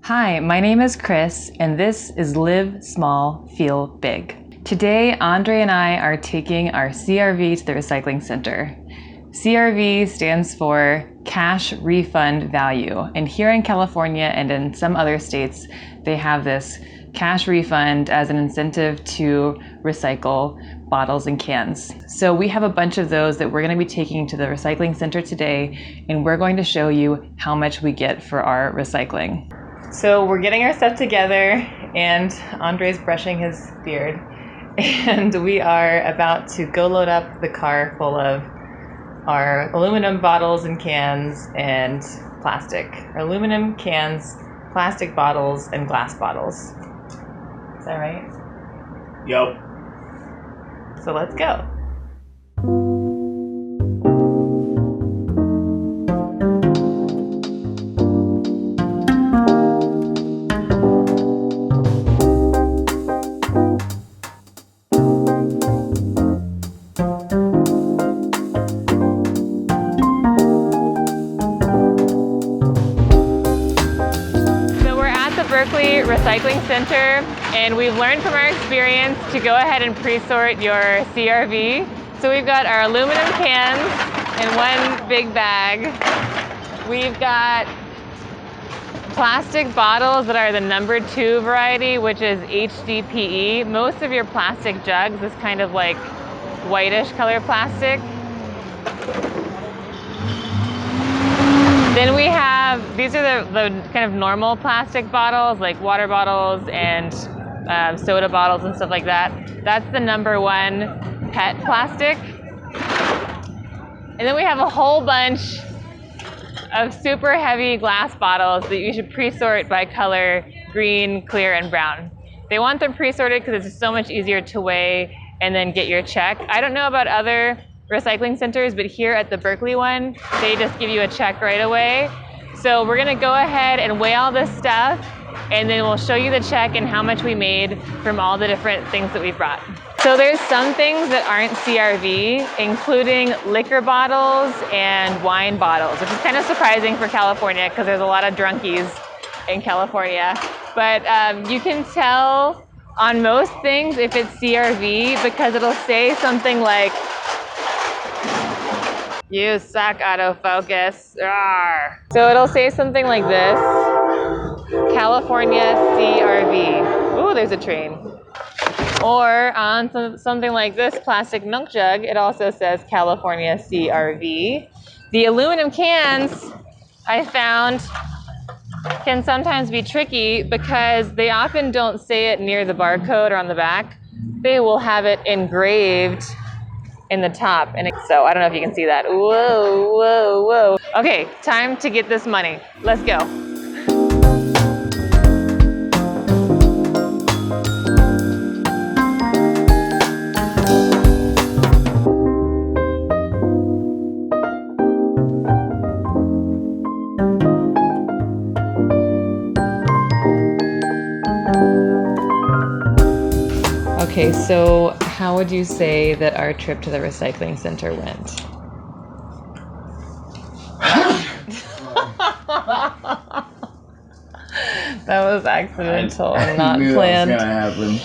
Hi, my name is Chris, and this is Live Small, Feel Big. Today, Andre and I are taking our CRV to the recycling center. CRV stands for Cash Refund Value, and here in California and in some other states, they have this cash refund as an incentive to recycle bottles and cans. So we have a bunch of those that we're going to be taking to the recycling center today, and we're going to show you how much we get for our recycling. So we're getting our stuff together, and Andre's brushing his beard, and we are about to go load up the car full of our aluminum bottles and cans and plastic. Aluminum cans, plastic bottles, and glass bottles. Is that right? Yep. So let's go. Berkeley Recycling Center, and we've learned from our experience to go ahead and pre-sort your CRV. So we've got our aluminum cans in one big bag. We've got plastic bottles that are the number 2 variety, which is HDPE. Most of your plastic jugs is kind of like whitish color plastic. Then we have, these are the kind of normal plastic bottles, like water bottles and soda bottles and stuff like that. That's the number 1 PET plastic. And then we have a whole bunch of super heavy glass bottles that you should pre-sort by color: green, clear, and brown. They want them pre-sorted because it's just so much easier to weigh and then get your check. I don't know about other recycling centers, but here at the Berkeley one, they just give you a check right away. So we're gonna go ahead and weigh all this stuff, and then we'll show you the check and how much we made from all the different things that we brought. So there's some things that aren't CRV, including liquor bottles and wine bottles, which is kind of surprising for California because there's a lot of drunkies in California. But you can tell on most things if it's CRV because it'll say something like, "You suck, autofocus." Rawr. So it'll say something like this: California CRV. Ooh, there's a train. Or on something like this plastic milk jug, it also says California CRV. The aluminum cans, I found, can sometimes be tricky because they often don't say it near the barcode or on the back. They will have it engraved in the top, and so I don't know if you can see that. Whoa, whoa, whoa. Okay, time to get this money. Let's go. Okay, so how would you say that our trip to the recycling center went? That was accidental, not planned. That was gonna happen.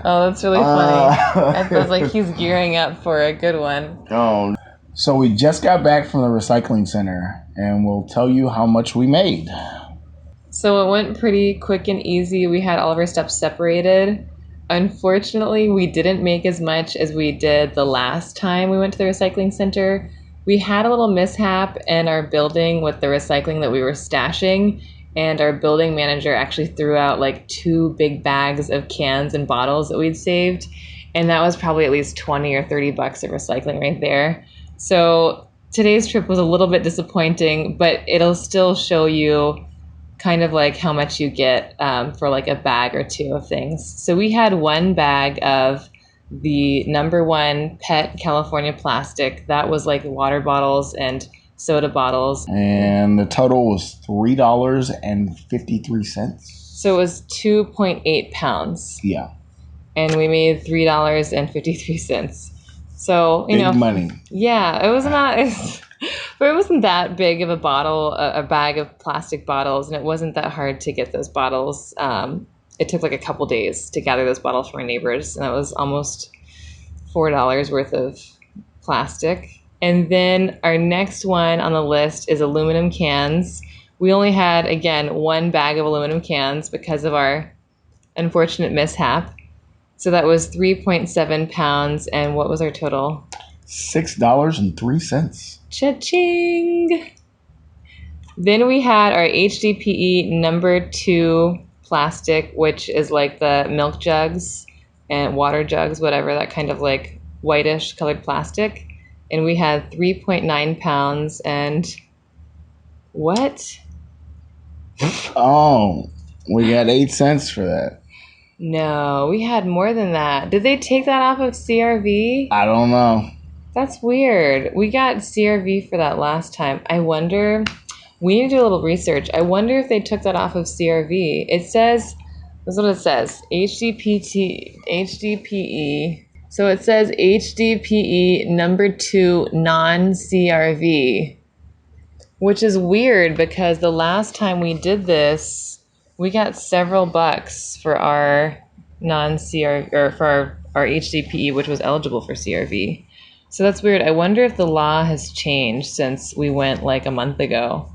Oh, that's really funny. It feels like he's gearing up for a good one. Oh. So we just got back from the recycling center, and we'll tell you how much we made. So it went pretty quick and easy. We had all of our stuff separated. Unfortunately, we didn't make as much as we did the last time we went to the recycling center. We had a little mishap in our building with the recycling that we were stashing, and our building manager actually threw out like 2 big bags of cans and bottles that we'd saved, and that was probably at least 20 or 30 bucks of recycling right there. So today's trip was a little bit disappointing, but it'll still show you kind of like how much you get for like a bag or 2 of things. So we had 1 bag of the number 1 PET California plastic. That was like water bottles and soda bottles. And the total was $3.53. So it was 2.8 pounds. Yeah. And we made $3.53. So, you know. Big money. Yeah, it was not. But it wasn't that big of a bottle, a bag of plastic bottles, and it wasn't that hard to get those bottles. It took like a couple days to gather those bottles from our neighbors, and that was almost $4 worth of plastic. And then our next one on the list is aluminum cans. We only had, again, one bag of aluminum cans because of our unfortunate mishap. So that was 3.7 pounds. And what was our total? $6.03. Cha-ching! Then we had our HDPE number 2 plastic, which is like the milk jugs and water jugs, whatever, that kind of like whitish colored plastic. And we had 3.9 pounds. And what? Oh, we got 8 cents for that. No, we had more than that. Did they take that off of CRV? I don't know. That's weird. We got CRV for that last time. I wonder, we need to do a little research. I wonder if they took that off of CRV. It says, that's what it says, HDPE. So it says HDPE number 2 non-CRV, which is weird because the last time we did this, we got several bucks for our non-CRV, or for our HDPE, which was eligible for CRV. So that's weird. I wonder if the law has changed since we went like a month ago.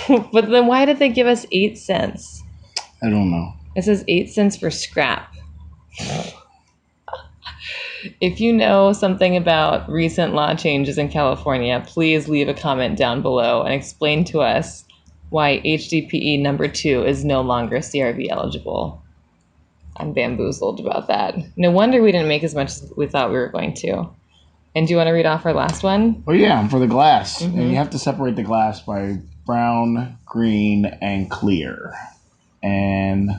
But then why did they give us 8 cents? I don't know. It says 8 cents for scrap. If you know something about recent law changes in California, please leave a comment down below and explain to us why HDPE number 2 is no longer CRV eligible. I'm bamboozled about that. No wonder we didn't make as much as we thought we were going to. And do you want to read off our last one? Oh yeah, for the glass. And you have to separate the glass by brown, green, and clear. And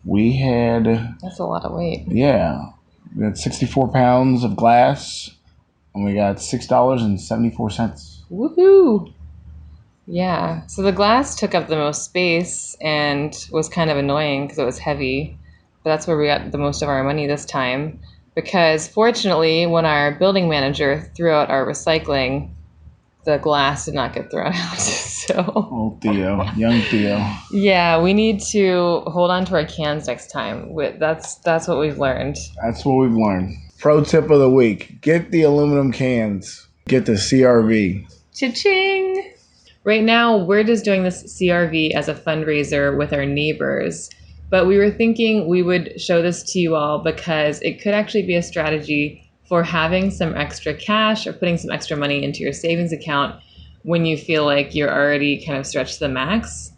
we had... That's a lot of weight. Yeah. We got 64 pounds of glass, and we got $6.74. Woohoo! Yeah, so the glass took up the most space and was kind of annoying because it was heavy. But that's where we got the most of our money this time. Because fortunately, when our building manager threw out our recycling, the glass did not get thrown out. So, Oh, Theo. Young Theo. yeah, we need to hold on to our cans next time. That's what we've learned. That's what we've learned. Pro tip of the week. Get the aluminum cans. Get the CRV. Cha-ching! Right now, we're just doing this CRV as a fundraiser with our neighbors. But we were thinking we would show this to you all because it could actually be a strategy for having some extra cash or putting some extra money into your savings account when you feel like you're already kind of stretched to the max.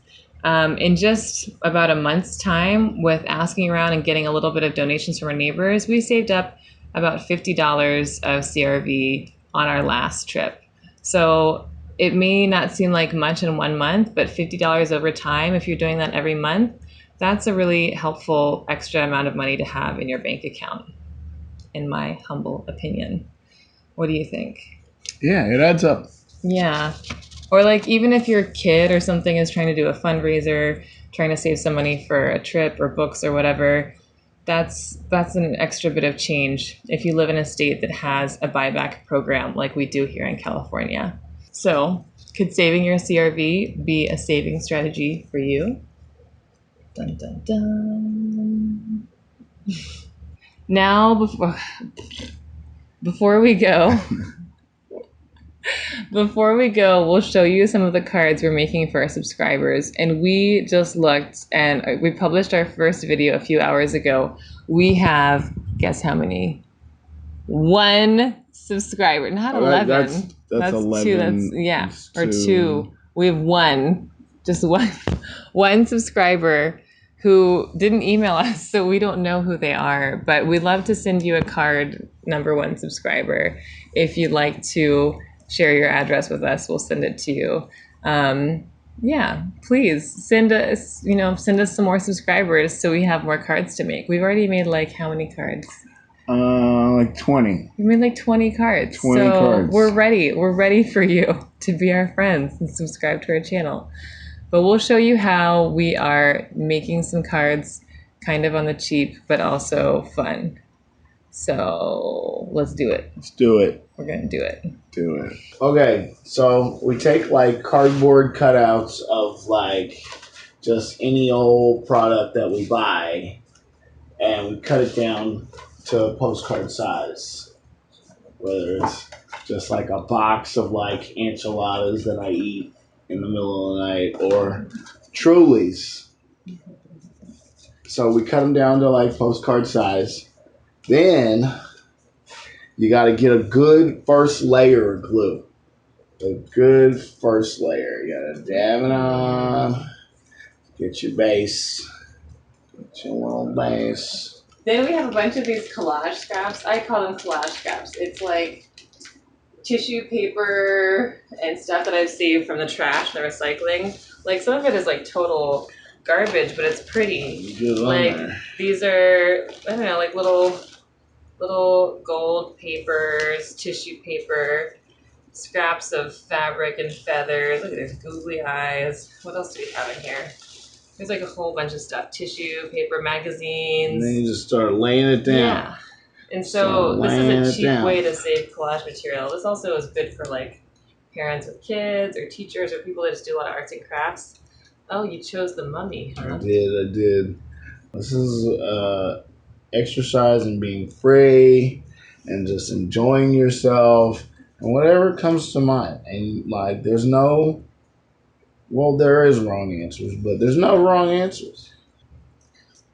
In just about a month's time, with asking around and getting a little bit of donations from our neighbors, we saved up about $50 of CRV on our last trip. So it may not seem like much in 1 month, but $50 over time, if you're doing that every month, that's a really helpful extra amount of money to have in your bank account, in my humble opinion. What do you think? Yeah, it adds up. Yeah. Or like even if your kid or something is trying to do a fundraiser, trying to save some money for a trip or books or whatever, that's an extra bit of change if you live in a state that has a buyback program like we do here in California. So, could saving your CRV be a saving strategy for you? Dun, dun, dun. Now, before we go, we'll show you some of the cards we're making for our subscribers. And we just looked, and we published our first video a few hours ago. We have, guess how many? 1 subscriber, not 11. That's 11. 2. Or 2. We have 1, just one subscriber who didn't email us, so we don't know who they are. But we'd love to send you a card, number 1 subscriber. If you'd like to share your address with us, we'll send it to you. Yeah, please send us some more subscribers so we have more cards to make. We've already made like how many cards? Like 20. We made like 20 cards. 20 cards. We're ready. We're ready for you to be our friends and subscribe to our channel. But we'll show you how we are making some cards kind of on the cheap, but also fun. So let's do it. Let's do it. We're gonna do it. Do it. Okay, so we take like cardboard cutouts of like just any old product that we buy, and we cut it down to a postcard size. Whether it's just like a box of like enchiladas that I eat in the middle of the night, or Trulies. So we cut them down to like postcard size. Then you got to get a good first layer of glue. A good first layer. You got to dab it on. Get your base. Get your little base. Then we have a bunch of these collage scraps. I call them collage scraps. It's like tissue paper and stuff that I've saved from the trash and the recycling. Like some of it is like total garbage, but it's pretty. Like these are, I don't know, like little gold papers, tissue paper, scraps of fabric and feathers. Look at these googly eyes. What else do we have in here? There's like a whole bunch of stuff. Tissue, paper, magazines. And then you just start laying it down. Yeah. And so this is a cheap way to save collage material. This also is good for like parents with kids or teachers or people that just do a lot of arts and crafts. Oh, you chose the mummy, huh? I did. This is exercise and being free and just enjoying yourself and whatever comes to mind. And like there is wrong answers, but there's no wrong answers.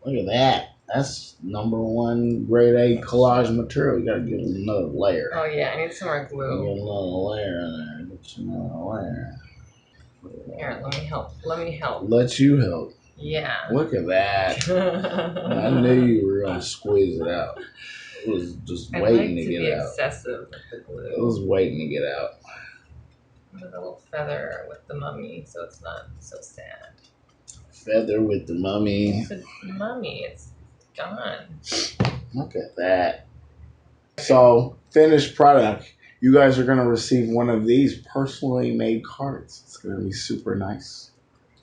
Look at that. That's number one grade A collage material. You gotta get another layer. Oh yeah, I need some more glue. Get another layer in there. Get another layer. Here, let me help. Let you help. Yeah. Look at that. I knew you were gonna squeeze it out. It was just waiting to get out. Excessive with the glue. It was waiting to get out. With a little feather with the mummy, so it's not so sad. Feather with the mummy. It's a mummy. It's gone. Look at that. So, finished product. You guys are going to receive one of these personally made cards. It's going to be super nice.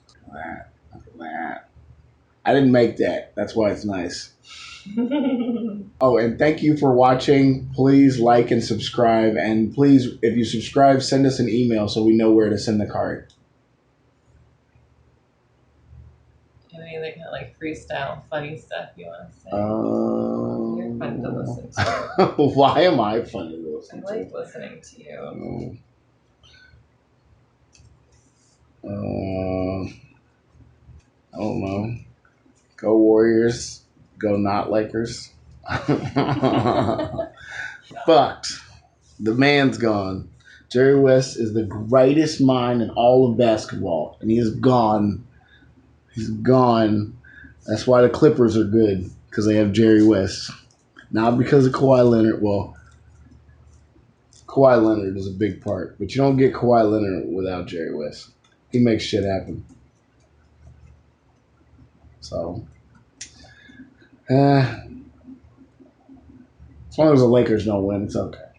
Look at that. Look at that. I didn't make that. That's why it's nice. Oh, and thank you for watching. Please like and subscribe. And please, if you subscribe, send us an email so we know where to send the card. Any other kind of like freestyle funny stuff you want to say? You're fun to listen to. Why am I fun to listen to? I like listening to you. I don't know. Go Warriors. Go not Lakers. Fucked. The man's gone. Jerry West is the greatest mind in all of basketball, and he is gone. He's gone. That's why the Clippers are good, because they have Jerry West. Not because of Kawhi Leonard. Well, Kawhi Leonard is a big part, but you don't get Kawhi Leonard without Jerry West. He makes shit happen. So, as long as the Lakers don't win, it's okay.